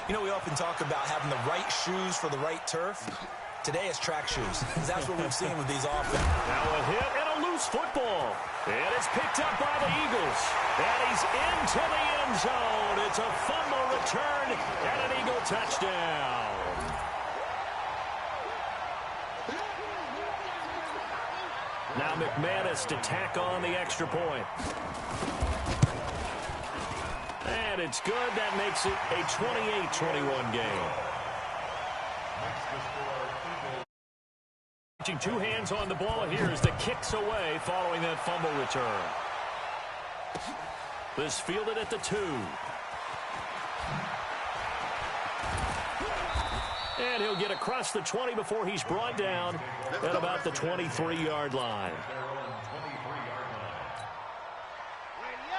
You know, we often talk about having the right shoes for the right turf. Today it's track shoes. That's what we've seen with these offenses. Now a hit and a loose football. And it's picked up by the Eagles. And he's into the end zone. It's a fumble return and an Eagle touchdown. Now McManus to tack on the extra point. And it's good. That makes it a 28-21 game. Two hands on the ball here as the kicks away following that fumble return. This fielded at the 2. And he'll get across the 20 before he's brought down at about the 23-yard line.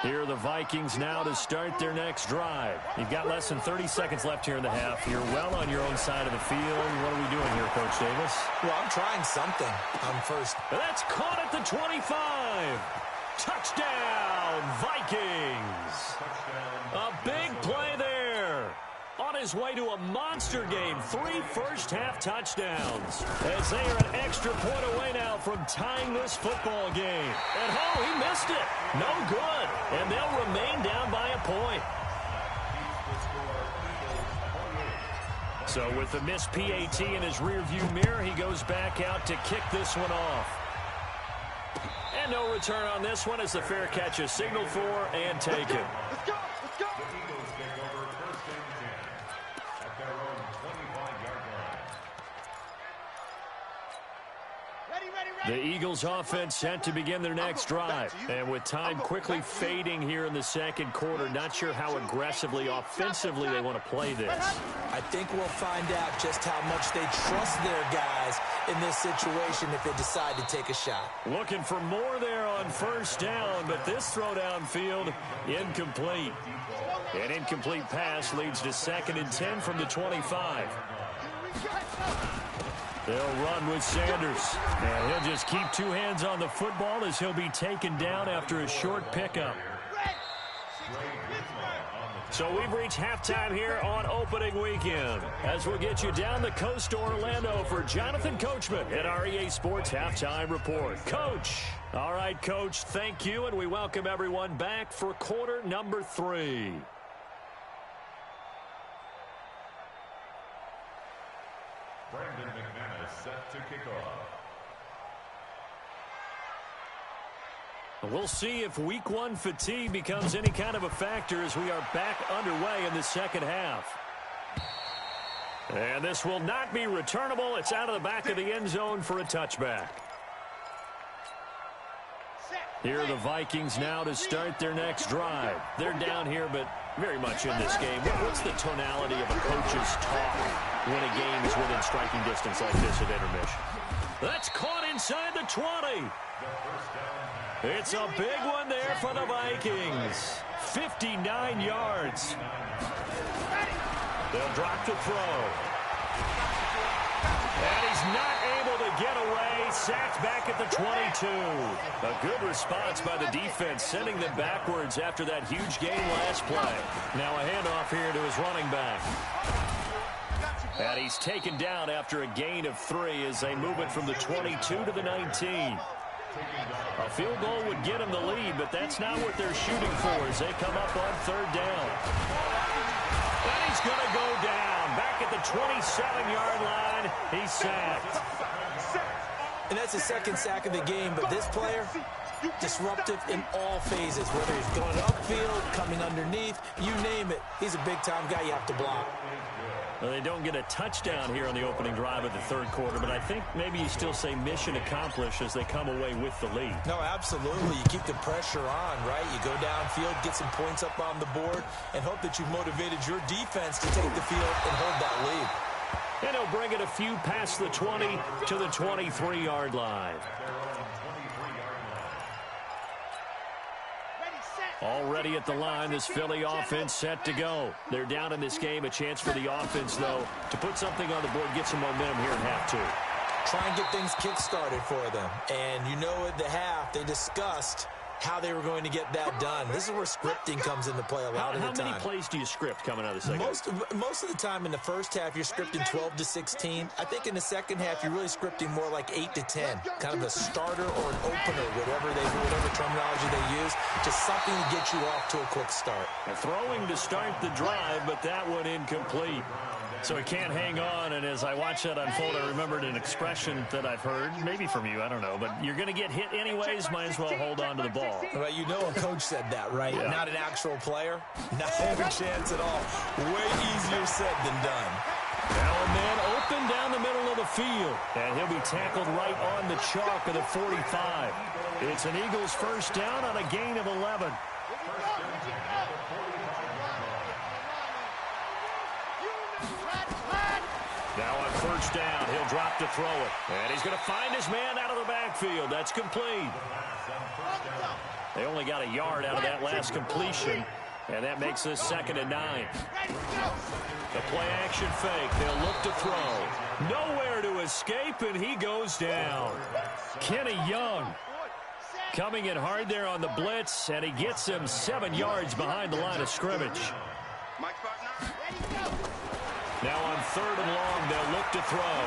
Here are the Vikings now to start their next drive. You've got less than 30 seconds left here in the half. You're well on your own side of the field. What are we doing here, Coach Davis? Well, I'm trying something. I'm first. That's caught at the 25. Touchdown, Vikings. A big play there. On his way to a monster game, 3 first-half touchdowns. As they are an extra point away now from tying this football game. And, oh, he missed it. No good. And they'll remain down by a point. So with the missed PAT in his rearview mirror, he goes back out to kick this one off. And no return on this one as the fair catch is signaled for and taken. Let's go. Let's go. The Eagles offense set to begin their next drive. And with time quickly fading here in the second quarter, not sure how aggressively, offensively they want to play this. I think we'll find out just how much they trust their guys in this situation if they decide to take a shot. Looking for more there on first down, but this throw downfield incomplete. An incomplete pass leads to 2nd and 10 from the 25. They'll run with Sanders. And he'll just keep 2 hands on the football as he'll be taken down after a short pickup. So we've reached halftime here on opening weekend. As we'll get you down the coast to Orlando for Jonathan Coachman at our EA Sports Halftime Report. Coach. All right, Coach, thank you, and we welcome everyone back for quarter number 3. Brandon McManus set to kick off. We'll see if week 1 fatigue becomes any kind of a factor as we are back underway in the second half. And this will not be returnable. It's out of the back of the end zone for a touchback. Here are the Vikings now to start their next drive. They're down here, but very much in this game. What's the tonality of a coach's talk when a game is within striking distance like this at intermission? That's caught inside the 20. It's a big one there for the Vikings. 59 yards. They'll drop to throw. And he's not able to get away. Sacked back at the 22. A good response by the defense, sending them backwards after that huge gain last play. Now a handoff here to his running back. And he's taken down after a gain of 3 as they move it from the 22 to the 19. A field goal would get him the lead, but that's not what they're shooting for as they come up on 3rd down. And he's going to go down. Back at the 27-yard line, he's sacked. And that's the 2nd sack of the game, but this player, disruptive in all phases, whether he's going upfield, coming underneath, you name it. He's a big-time guy you have to block. Well, they don't get a touchdown here on the opening drive of the 3rd quarter, but I think maybe you still say mission accomplished as they come away with the lead. No, absolutely. You keep the pressure on, right? You go downfield, get some points up on the board, and hope that you've motivated your defense to take the field and hold that lead. And he'll bring it a few past the 20 to the 23-yard line. Already at the line, this Philly offense set to go. They're down in this game. A chance for the offense, though, to put something on the board, get some momentum here in half 2. Try and get things kick-started for them. And you know at the half, they discussed how they were going to get that done. This is where scripting comes into play a lot of the time. How many plays do you script coming out of the second? Most of the time in the first half, you're scripting 12 to 16. I think in the second half, you're really scripting more like 8 to 10. Kind of a starter or an opener, whatever terminology they use. Just something to get you off to a quick start. Throwing to start the drive, but that one incomplete. So he can't hang on, and as I watch that unfold, I remembered an expression that I've heard, maybe from you, I don't know, but you're going to get hit anyways, might as well hold on to the ball. Well, you know a coach said that, right? Yeah. Not an actual player. Not a chance at all. Way easier said than done. Now a man open down the middle of the field, and he'll be tackled right on the chalk of the 45. It's an Eagles first down on a gain of 11. Now on first down, he'll drop to throw it. And he's going to find his man out of the backfield. That's complete. They only got a yard out of that last completion, and that makes this 2nd and 9. The play-action fake. They'll look to throw. Nowhere to escape, and he goes down. Kenny Young coming in hard there on the blitz, and he gets him 7 yards behind the line of scrimmage. Now on 3rd and long, they'll look to throw.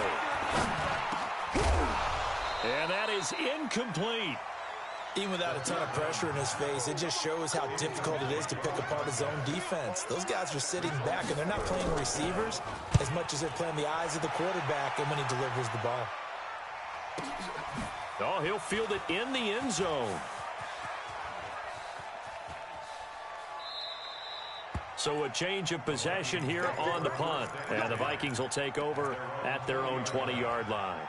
And that is incomplete. Even without a ton of pressure in his face, it just shows how difficult it is to pick apart his own defense. Those guys are sitting back, and they're not playing receivers as much as they're playing the eyes of the quarterback and when he delivers the ball. Oh, he'll field it in the end zone. So a change of possession here on the punt. And the Vikings will take over at their own 20-yard line.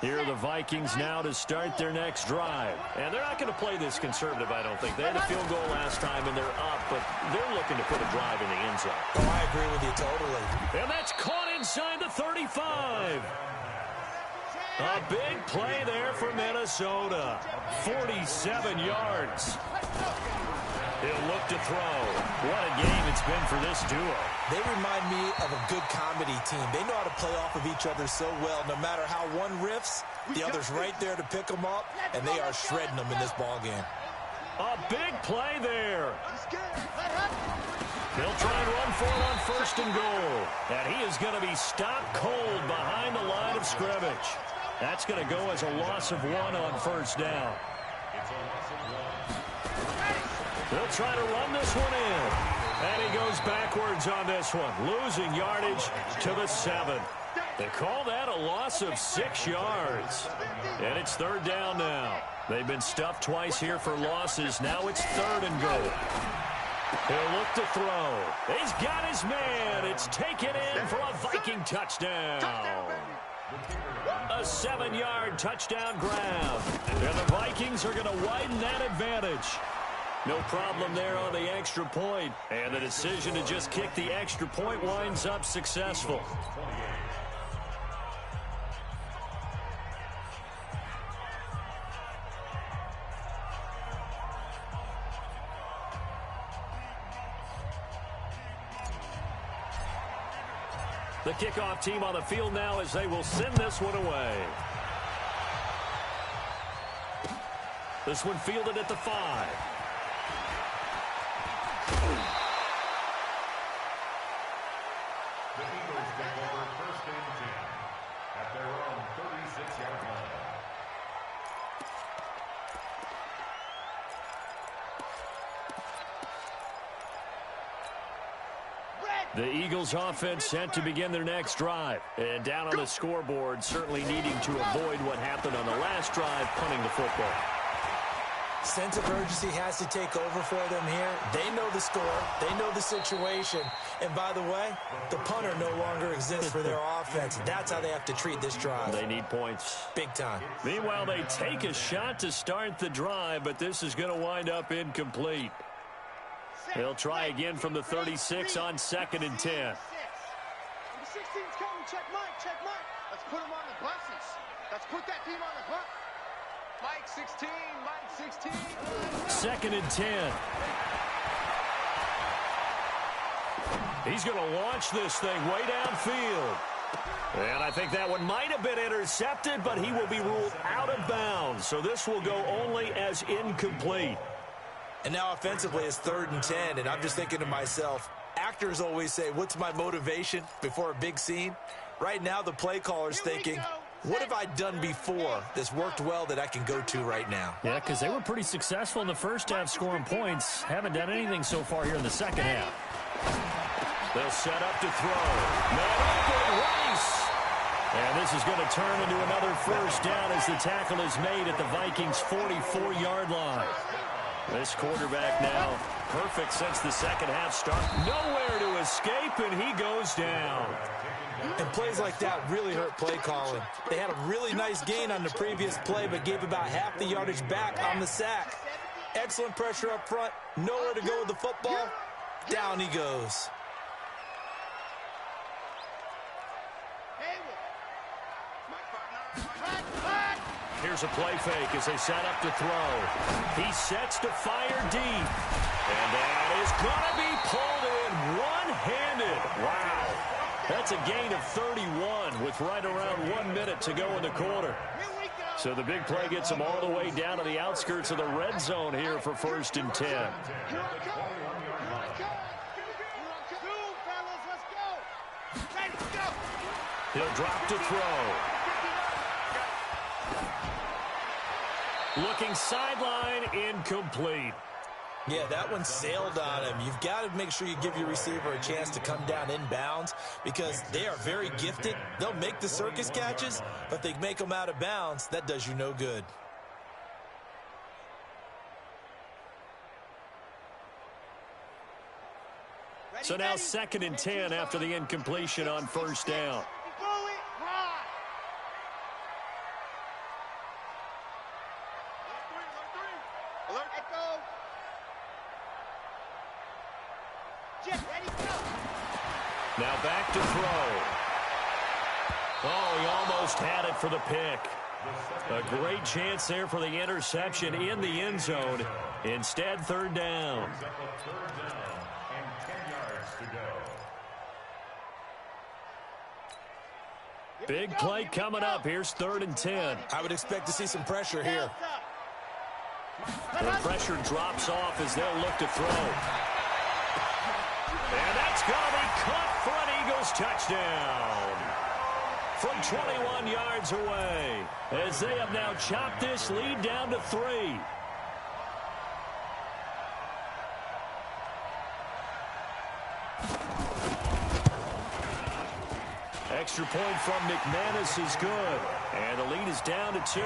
Here are the Vikings now to start their next drive. And they're not going to play this conservative, I don't think. They had a field goal last time, and they're up, but they're looking to put a drive in the end zone. Oh, I agree with you totally. And that's caught inside the 35. A big play there for Minnesota. 47 yards. He'll look to throw. What a game it's been for this duo. They remind me of a good comedy team. They know how to play off of each other so well. No matter how one riffs, the other's right there to pick them up, and they are shredding them in this ballgame. A big play there. They'll try and run for it on 1st and goal. And he is going to be stopped cold behind the line of scrimmage. That's going to go as a loss of 1 on 1st down. They'll try to run this one in. And he goes backwards on this one, losing yardage to the 7. They call that a loss of 6 yards. And it's 3rd down now. They've been stuffed twice here for losses. Now it's 3rd and goal. He'll look to throw. He's got his man. It's taken in for a Viking touchdown. A 7-yard touchdown grab. And the Vikings are going to widen that advantage. No problem there on the extra point. And the decision to just kick the extra point winds up successful. The kickoff team on the field now as they will send this one away. This one fielded at the 5. The Eagles take over 1st and 10 at their own 36-yard line. The Eagles offense set to begin their next drive. And down on the scoreboard, certainly needing to avoid what happened on the last drive, punting the football. Sense of urgency has to take over for them here. They know the score. They know the situation. And by the way, the punter no longer exists for their offense. That's how they have to treat this drive. They need points. Big time. Meanwhile, they take a shot to start the drive, but this is going to wind up incomplete. They'll try again from the 36 on 2nd and 10. Number 16's coming. Check Mike. Check Mike. Let's put him on the buses. Let's put that team on the bus. Mike 16. Mike 16. 2nd and 10. He's going to launch this thing way downfield. And I think that one might have been intercepted, but he will be ruled out of bounds. So this will go only as incomplete. And now offensively it's 3rd and 10, and I'm just thinking to myself, actors always say, what's my motivation before a big scene? Right now the play caller's thinking, what have I done before that's worked well that I can go to right now? Yeah, because they were pretty successful in the first half scoring points. Haven't done anything so far here in the second half. They'll set up to throw. Man open, Rice. And this is going to turn into another first down as the tackle is made at the Vikings' 44-yard line. This quarterback now perfect since the second half start. Nowhere to escape, and he goes down. And plays like that really hurt play calling. They had a really nice gain on the previous play, but gave about half the yardage back on the sack. Excellent pressure up front. Nowhere to go with the football. Down he goes. Here's a play fake as they set up to throw. He sets to fire deep. And that is going to be pulled in one-handed. Wow. That's a gain of 31 with right around 1 minute to go in the quarter. So the big play gets them all the way down to the outskirts of the red zone here for 1st and 10. He'll drop to throw. Looking sideline, incomplete. Yeah, that one sailed on him. You've got to make sure you give your receiver a chance to come down inbounds because they are very gifted. They'll make the circus catches, but if they make them out of bounds, that does you no good. So now 2nd and 10 after the incompletion on 1st down. Now back to throw. Oh, he almost had it for the pick. A great chance there for the interception in the end zone. Instead, 3rd down. Big play coming up. Here's 3rd and 10. I would expect to see some pressure here. The pressure drops off as they'll look to throw. And that's going to be caught for an Eagles touchdown. From 21 yards away, as they have now chopped this lead down to 3. Extra point from McManus is good. And the lead is down to 2.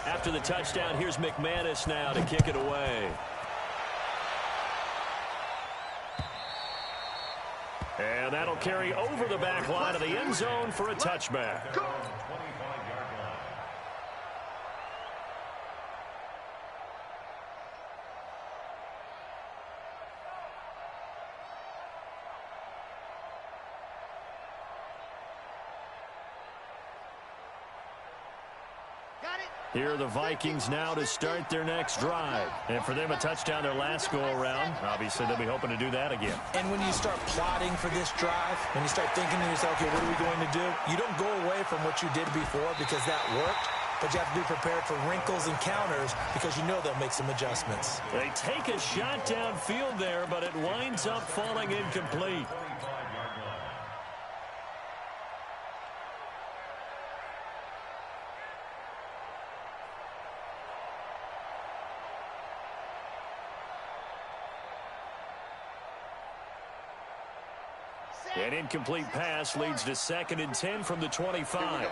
After the touchdown, here's McManus now to kick it away. And that'll carry over the back line of the end zone for a touchback. Here are the Vikings now to start their next drive. And for them, a touchdown their last go-around. Obviously, they'll be hoping to do that again. And when you start plotting for this drive, when you start thinking to yourself, okay, what are we going to do? You don't go away from what you did before because that worked, but you have to be prepared for wrinkles and counters because you know they'll make some adjustments. They take a shot downfield there, but it winds up falling incomplete. An incomplete pass leads to 2nd and 10 from the 25.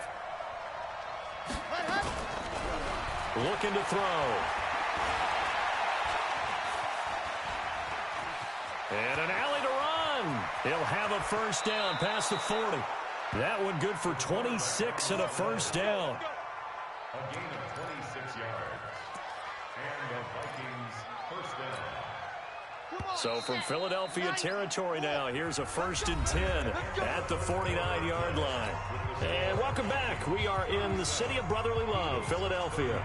Looking to throw. And an alley to run. He'll have a first down past the 40. That one good for 26 and a first down. A gain of 26 yards. And the Vikings first down. So from Philadelphia territory now, here's a 1st and 10 at the 49-yard line. And welcome back. We are in the city of brotherly love, Philadelphia.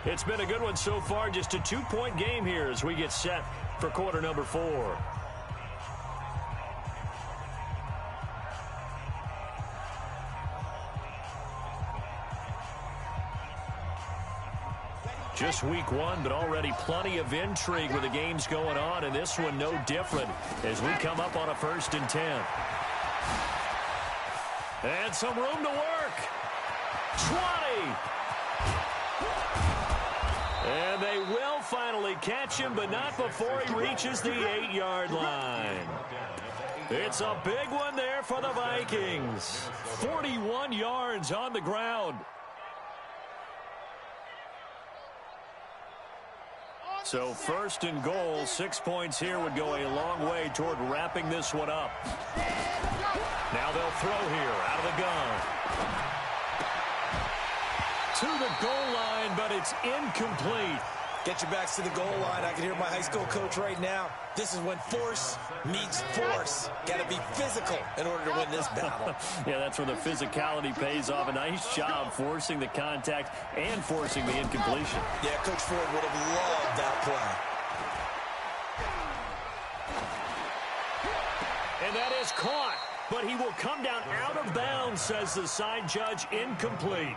It's been a good one so far, just a 2-point game here as we get set for quarter number 4. Just week 1, but already plenty of intrigue with the games going on, and this one no different as we come up on a 1st and 10. And some room to work. 20. And they will finally catch him, but not before he reaches the 8-yard line. It's a big one there for the Vikings. 41 yards on the ground. So 1st and goal, 6 points here would go a long way toward wrapping this one up. Now they'll throw here out of the gun. To the goal line, but it's incomplete. Get your backs to the goal line. I can hear my high school coach right now. This is when force meets force. Got to be physical in order to win this battle. Yeah, that's where the physicality pays off. A nice job forcing the contact and forcing the incompletion. Yeah, Coach Ford would have loved that play. And that is caught, but he will come down out of bounds, says the side judge, incomplete.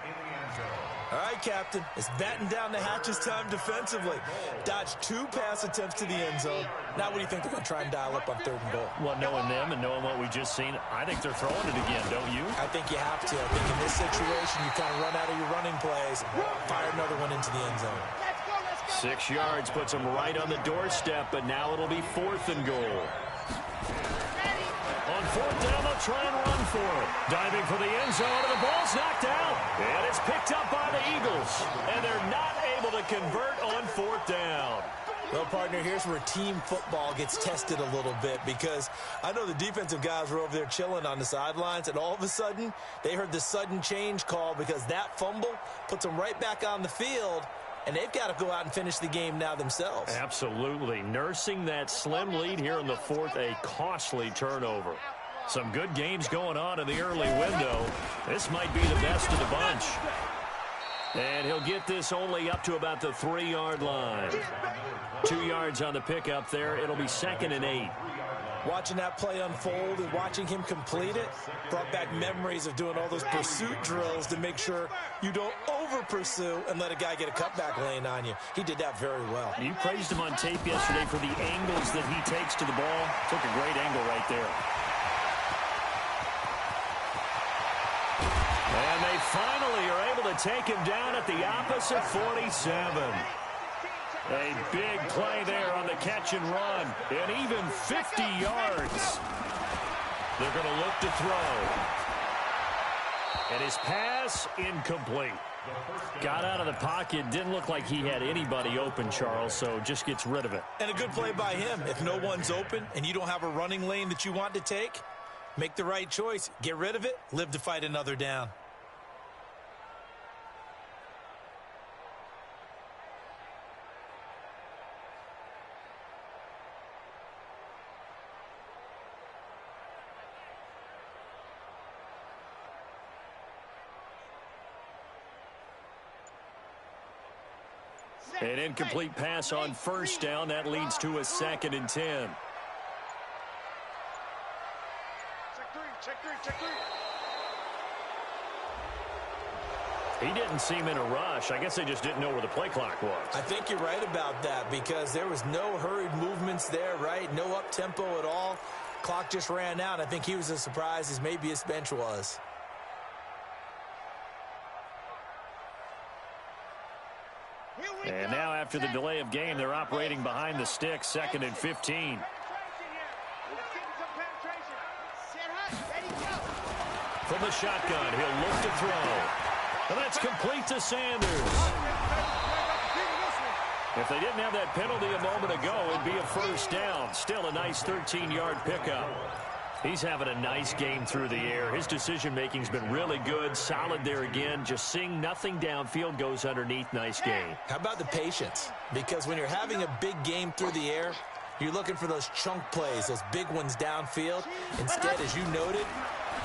All right, Captain. It's batten down the hatches time defensively. Dodged 2 pass attempts to the end zone. Now what do you think they're going to try and dial up on 3rd and goal? Well, knowing them and knowing what we just seen, I think they're throwing it again, don't you? I think you have to. I think in this situation, you kind of run out of your running plays, fire another one into the end zone. 6 yards puts them right on the doorstep, but now it'll be 4th and goal. On 4th down, they'll try and run for it. Diving for the end zone, and the ball's knocked out. And it's picked up by the Eagles. And they're not able to convert on 4th down. Well, partner, here's where team football gets tested a little bit, because I know the defensive guys were over there chilling on the sidelines, and all of a sudden, they heard the sudden change call because that fumble puts them right back on the field, and they've got to go out and finish the game now themselves. Absolutely. Nursing that slim lead here in the 4th, a costly turnover. Some good games going on in the early window. This might be the best of the bunch. And he'll get this only up to about the 3-yard line. 2 yards on the pickup there. It'll be 2nd and 8. Watching that play unfold and watching him complete it brought back memories of doing all those pursuit drills to make sure you don't over-pursue and let a guy get a cutback lane on you. He did that very well. You praised him on tape yesterday for the angles that he takes to the ball. Took a great angle right there. And they finally are able to take him down at the opposite 47. A big play there on the catch and run. And even 50 yards. They're going to look to throw. And his pass incomplete. Got out of the pocket. Didn't look like he had anybody open, Charles, so just gets rid of it. And a good play by him. If no one's open and you don't have a running lane that you want to take, make the right choice. Get rid of it. Live to fight another down. An incomplete pass on 1st down. That leads to a 2nd and 10. Check three. He didn't seem in a rush. I guess they just didn't know where the play clock was. I think you're right about that because there was no hurried movements there, right? No up-tempo at all. Clock just ran out. I think he was as surprised as maybe his bench was. And now after the delay of game, they're operating behind the sticks, 2nd and 15. From the shotgun, he'll look to throw. And that's complete to Sanders. If they didn't have that penalty a moment ago, it'd be a 1st down. Still a nice 13-yard pickup. He's having a nice game through the air. His decision-making's been really good. Solid there again. Just seeing nothing downfield, goes underneath. Nice game. How about the patience? Because when you're having a big game through the air, You're looking for those chunk plays, those big ones downfield. Instead, as you noted,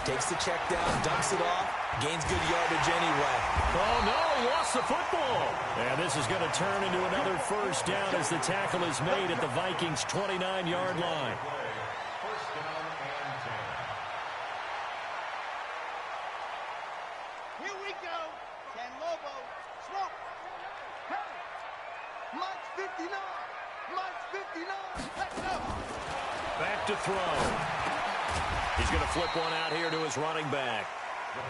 takes the check down, dumps it off, gains good yardage anyway. Oh, no, he lost the football. And this is going to turn into another first down as the tackle is made at the Vikings' 29-yard line. First down and 10. Here we go. 10 Lobo. Smoke. Hey. Mike's 59. Mike's 59. Let's go. Back to throw. He's going to flip one out here to his running back.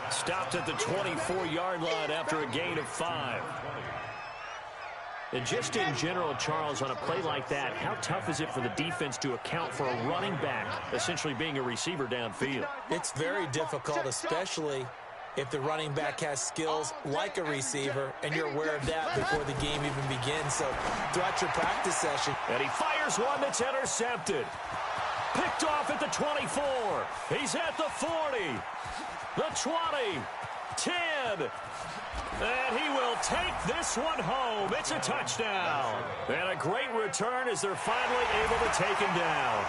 Stopped at the 24-yard line after a gain of 5. And just in general, Charles, on a play like that, how tough is it for the defense to account for a running back essentially being a receiver downfield? It's very difficult, especially if the running back has skills like a receiver, and you're aware of that before the game even begins. So throughout your practice session. And he fires one that's intercepted. Picked off at the 24. He's at the 40. The 20. 10. And he will take this one home. It's a touchdown. And a great return as they're finally able to take him down.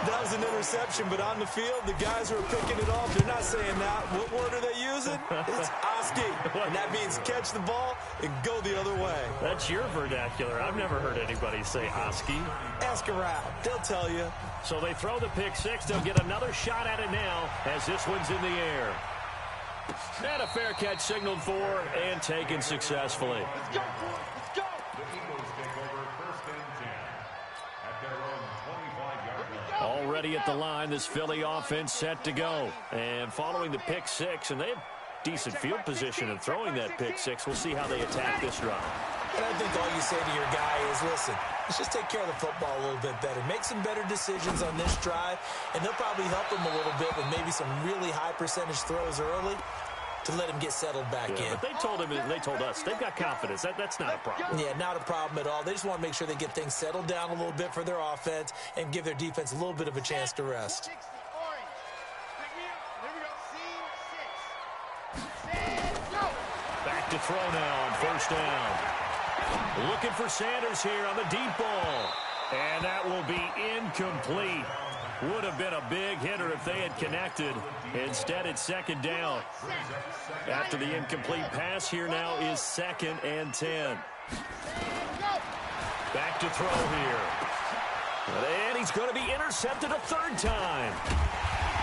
That was an interception, but on the field, the guys who are picking it off, they're not saying that. What word are they using? It's Oski. And that means catch the ball and go the other way. That's your vernacular. I've never heard anybody say Oski. Ask around. They'll tell you. So they throw the pick six. They'll get another shot at it now as this one's in the air. And a fair catch signaled for and taken successfully. Let's go, boys. Let's go. The Eagles take over first and 10 at their own 25-yard line. Already at the line, this Philly offense set to go. And following the pick six, and they have decent field position in throwing that pick six. We'll see how they attack this drive. And I think all you say to your guy is, listen, let's just take care of the football a little bit better. Make some better decisions on this drive, and they'll probably help him a little bit with maybe some really high percentage throws early to let him get settled back in. But they told him, and they told us, they've got confidence. That's not a problem. Yeah, not a problem at all. They just want to make sure they get things settled down a little bit for their offense and give their defense a little bit of a chance to rest. Back to throw now on first down. Looking for Sanders here on the deep ball. And that will be incomplete. Would have been a big hitter if they had connected. Instead, it's second down. After the incomplete pass, here now is 2nd and 10. Back to throw here. And he's going to be intercepted a third time.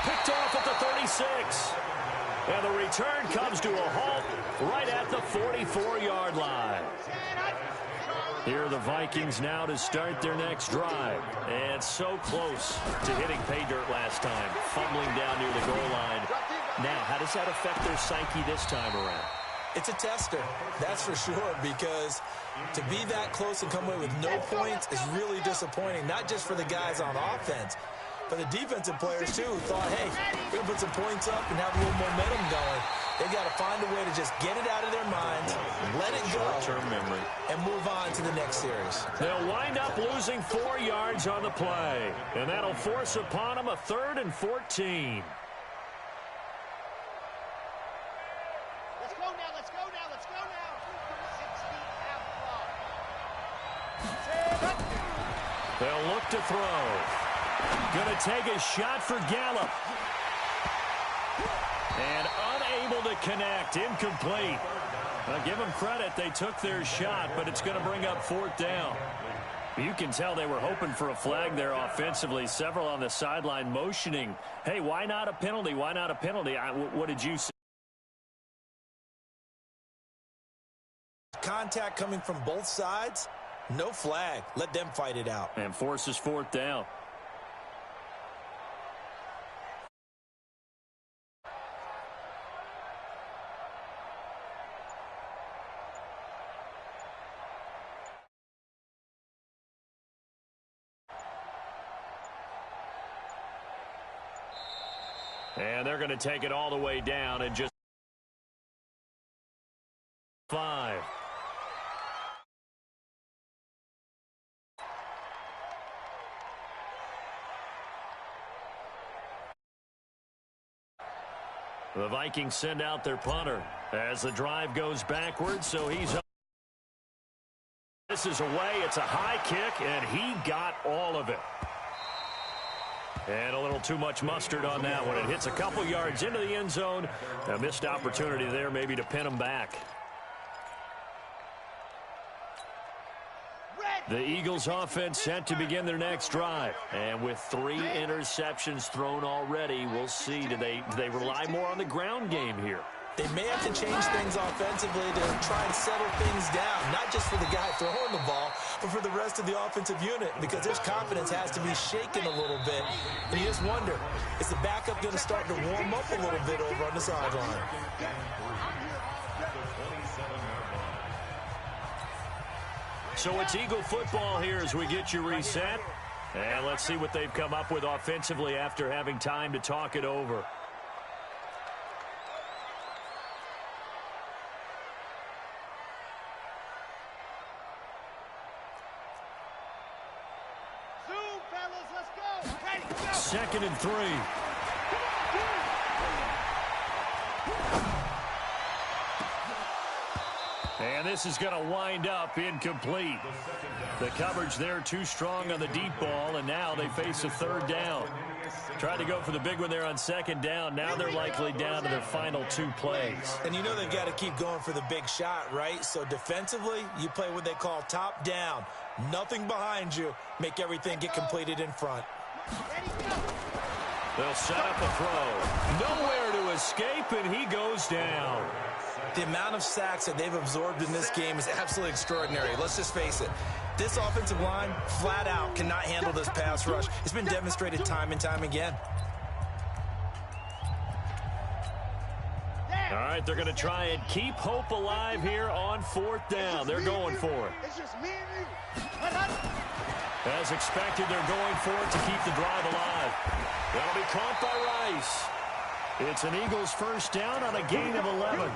Picked off at the 36. And the return comes to a halt right at the 44-yard line. Here are the Vikings now to start their next drive. And so close to hitting pay dirt last time, fumbling down near the goal line. Now, how does that affect their psyche this time around? It's a tester, that's for sure, because to be that close and come away with no points is really disappointing, not just for the guys on offense, but the defensive players, too, who thought, hey, we're going to put some points up and have a little momentum going. They've got to find a way to just get it out of their minds, let it go, short-term memory, and move on to the next series. They'll wind up losing 4 yards on the play, and that'll force upon them a 3rd and 14. Let's go now, let's go now, let's go now. 6 feet half block. They'll look to throw. Going to take a shot for Gallup. And unable to connect. Incomplete. I'll give them credit. They took their shot, but it's going to bring up 4th down. You can tell they were hoping for a flag there offensively. Several on the sideline motioning. Hey, why not a penalty? Why not a penalty? What did you say? Contact coming from both sides. No flag. Let them fight it out. And forces 4th down. And they're going to take it all the way down and just 5. The Vikings send out their punter as the drive goes backwards, so he's up. This is away. It's a high kick, and he got all of it. And a little too much mustard on that one. It hits a couple yards into the end zone. A missed opportunity there maybe to pin him back. The Eagles offense set to begin their next drive. And with 3 interceptions thrown already, we'll see. Do they rely more on the ground game here? They may have to change things offensively to try and settle things down, not just for the guy throwing the ball, but for the rest of the offensive unit, because his confidence has to be shaken a little bit. And you just wonder, is the backup going to start to warm up a little bit over on the sideline? So it's Eagle football here as we get you reset. And let's see what they've come up with offensively after having time to talk it over. Second and 3. And this is going to wind up incomplete. The coverage there too strong on the deep ball, and now they face a 3rd down. Tried to go for the big one there on 2nd down. Now they're likely down to their final 2 plays. And you know they've got to keep going for the big shot, right? So defensively, you play what they call top down. Nothing behind you. Make everything get completed in front. They'll set up a throw. Nowhere to escape, and he goes down. The amount of sacks that they've absorbed in this game is absolutely extraordinary. Let's just face it. This offensive line, flat out, cannot handle this pass rush. It's been demonstrated time and time again. All right, they're going to try and keep hope alive here on 4th down. They're going for it. It's just me and you. As expected, they're going for it to keep the drive alive. That'll be caught by Rice. It's an Eagles 1st down on a gain of 11.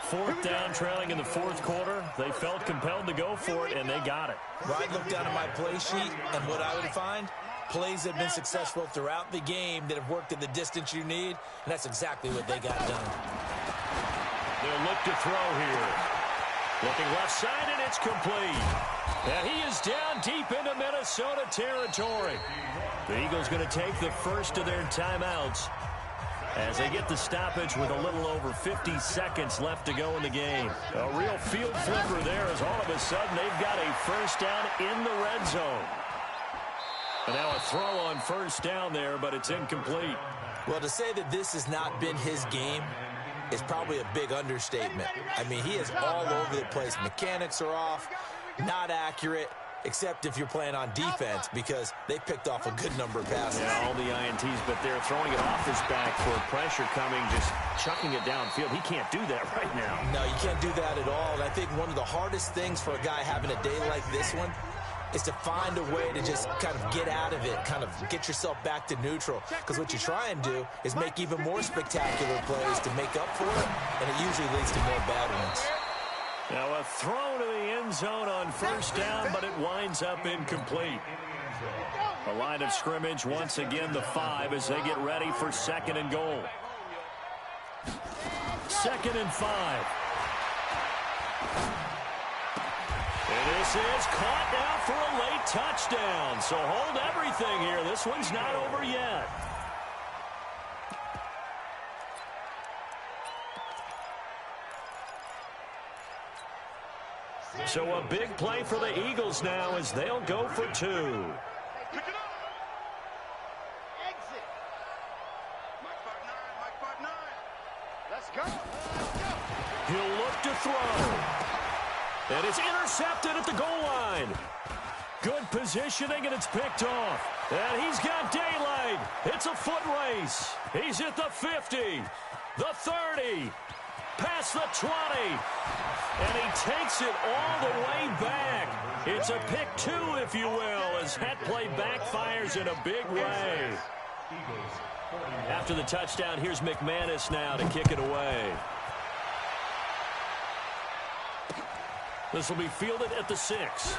4th down, trailing in the 4th quarter. They felt compelled to go for it, and they got it. Well, I'd look down at my play sheet, and what I would find, plays that have been successful throughout the game that have worked at the distance you need, and that's exactly what they got done. They'll look to throw here. Looking left side, and it's complete. And he is down deep into Minnesota territory. The Eagles going to take the first of their timeouts as they get the stoppage with a little over 50 seconds left to go in the game. A real field flipper there as all of a sudden they've got a 1st down in the red zone. And now a throw on 1st down there, but it's incomplete. Well, to say that this has not been his game is probably a big understatement. I mean, he is all over the place. Mechanics are off, not accurate, except if you're playing on defense, because they picked off a good number of passes. Yeah, all the INTs, but they're throwing it off his back for pressure coming, just chucking it downfield. He can't do that right now. No, you can't do that at all. And I think one of the hardest things for a guy having a day like this one is to find a way to just kind of get out of it, kind of get yourself back to neutral. Because what you try and do is make even more spectacular plays to make up for it, and it usually leads to more bad ones. Now a throw to the end zone on 1st down, but it winds up incomplete. The line of scrimmage once again the 5 as they get ready for 2nd and goal. 2nd and 5. And this is caught now for a late touchdown. So hold everything here. This one's not over yet. So a big play for the Eagles now as they'll go for 2. Pick it up. Exit. Mike 5-9, Mike 5-9. Let's go. He'll look to throw. And it's intercepted at the goal line. Good positioning, and it's picked off. And he's got daylight. It's a foot race. He's at the 50, the 30, past the 20. And he takes it all the way back. It's a pick 2, if you will, as that play backfires in a big way. After the touchdown, here's McManus now to kick it away. This will be fielded at the 6.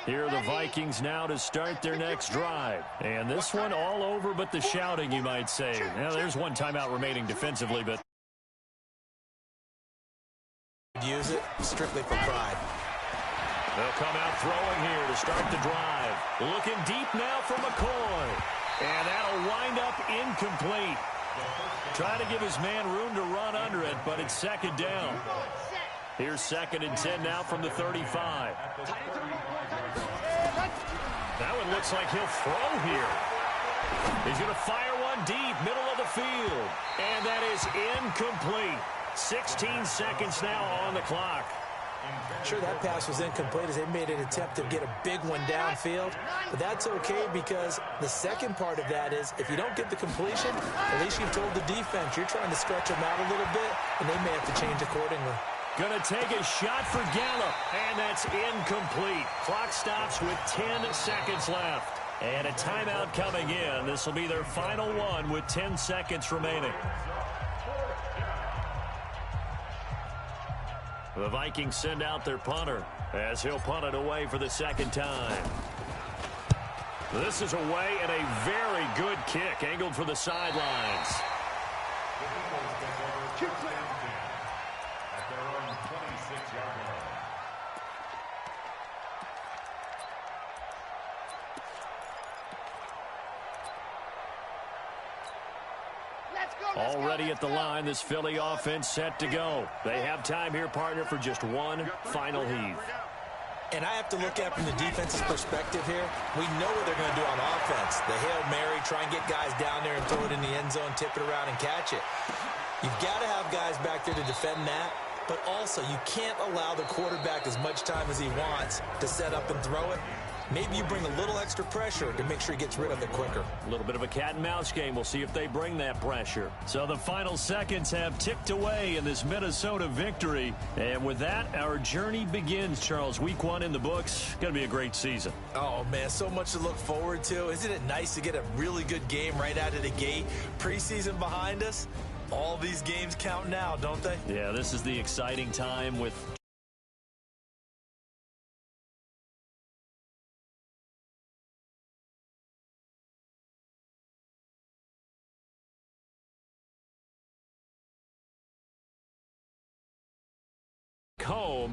Here are the Vikings now to start their next drive. And this one all over but the shouting, you might say. Now, there's one timeout remaining defensively, but use it strictly for pride. They'll come out throwing here to start the drive. Looking deep now for McCoy. And that'll wind up incomplete. Trying to give his man room to run under it, but it's second down. Here's 2nd and 10 now from the 35. That one looks like he'll throw here. He's going to fire one deep, middle of the field. And that is incomplete. 16 seconds now on the clock. Sure, that pass was incomplete as they made an attempt to get a big one downfield. But that's okay because the second part of that is if you don't get the completion, at least you've told the defense you're trying to stretch them out a little bit, and they may have to change accordingly. Going to take a shot for Gallup, and that's incomplete. Clock stops with 10 seconds left. And a timeout coming in. This will be their final one with 10 seconds remaining. The Vikings send out their punter as he'll punt it away for the second time. This is away and a very good kick angled for the sidelines. At their own 26-yard line. Already at the line, this Philly offense set to go. They have time here, partner, for just one final heave. And I have to look at from the defense's perspective here. We know what they're going to do on offense. The Hail Mary, try and get guys down there and throw it in the end zone, tip it around and catch it. You've got to have guys back there to defend that. But also, you can't allow the quarterback as much time as he wants to set up and throw it. Maybe you bring a little extra pressure to make sure he gets rid of it quicker. A little bit of a cat and mouse game. We'll see if they bring that pressure. So the final seconds have ticked away in this Minnesota victory. And with that, our journey begins, Charles. Week 1 in the books. Going to be a great season. Oh, man, so much to look forward to. Isn't it nice to get a really good game right out of the gate? Preseason behind us. All these games count now, don't they? Yeah, this is the exciting time with home